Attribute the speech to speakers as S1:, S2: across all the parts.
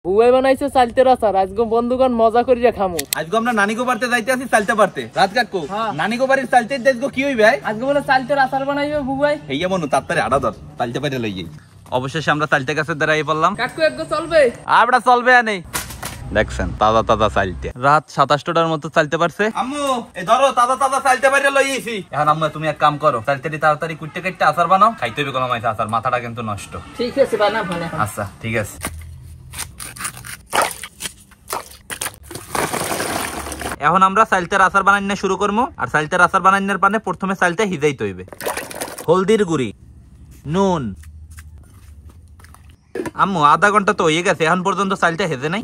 S1: বুয়াই বানাইছে চালতের আচার। আজকে বন্ধুগণ মজা করিয়া খামু।
S2: আজকে আমরা নানিগো বাড়তে যাইতে আছি চালতে পারতে। রাত কাকু নানিগো বাড়ির চালতে আজকে কি হইবে?
S1: আজকে বলে চালতের আচার বানাইবে বুয়াই।
S2: হেইয়া মনু তাড়াতাড়ি আড়া ধর চালতে পারে লই যাই। অবশেষে আমরা চালতে গাছের দাঁড়াই পড়লাম।
S1: কাকু একগো চলবে?
S2: আবড়া চলবে আনে। দেখছেন তাজা তাজা চালতে। রাত 27টার মতো চালতে পারছে। আম্মু এই ধরো তাজা তাজা চালতে পারে লই আইছি। এখন আম্মু তুমি এক কাম করো, চালতেটি তাড়াতাড়ি কুটতে কেটে আচার বানাও। খাইতে হবে কোনো মাইছে আচার, মাথাটা কিন্তু নষ্ট।
S1: ঠিক আছে বানাবো না।
S2: আচ্ছা ঠিক আছে। এখন আমরা চালতের আচার বানানো শুরু করবো। আর চালতের আচার বানানোর পানে প্রথমে চালতে হিজাইতে হইবে। হলদির গুঁড়ি, নুন। আম্মু আধা ঘন্টা তো হয়ে গেছে, এখন পর্যন্ত চালটা হেজে নাই।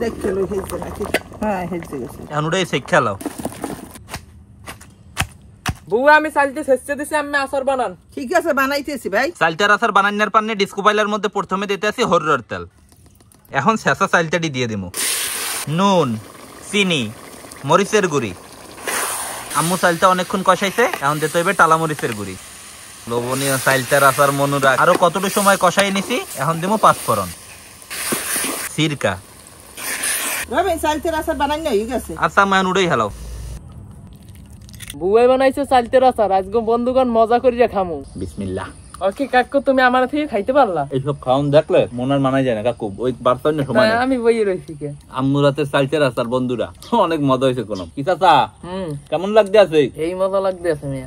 S2: এখন ওটাই শিক্ষা লাও।
S1: বুয়া আমি চালতে শেষে দিছি, আমি আচার বানান।
S3: ঠিক আছে বানাইতেছি ভাই।
S2: চালটার আচার বানানোর পানে ডিস্কো পাইলার মধ্যে প্রথমে দিতে আছি হরর তেল। এখন শেষা চালটাটি দিয়ে দিব। নুন, চিনি, মরিচের গুঁড়ি। আম্মু চালটা অনেকক্ষণ কষাইছে, এখন দিতে হইবে টালা মরিচের গুঁড়ি। লবণীয় চালটার আচার মনুরা আরো কতটুকু সময় কষাই নিছি। এখন দিব পাঁচফোড়ন, সিরকা।
S3: ভাই চালতের আচার বানাই না হয়ে গেছে।
S2: আচ্ছা আমি উড়াই হেলাও।
S1: বুয়াই বানাইছে চালতের আচার। আজকে বন্ধুগণ মজা করিয়া খামু।
S2: বিসমিল্লাহ।
S1: ওকে কাকু তুমি আমার থেকে খাইতে পারলা?
S2: এইসব খাওন দেখলে মনার মানাই যায় না কাকু, ওই বার্তার সময়
S1: আমি বইয়ে রইছি কে।
S2: আম্মু রাতের চালতের আচার বন্ধুরা অনেক মজা হয়েছে। কোন কি চাচা কেমন লাগতে আছে?
S1: এই মজা লাগতে আছে মিয়া।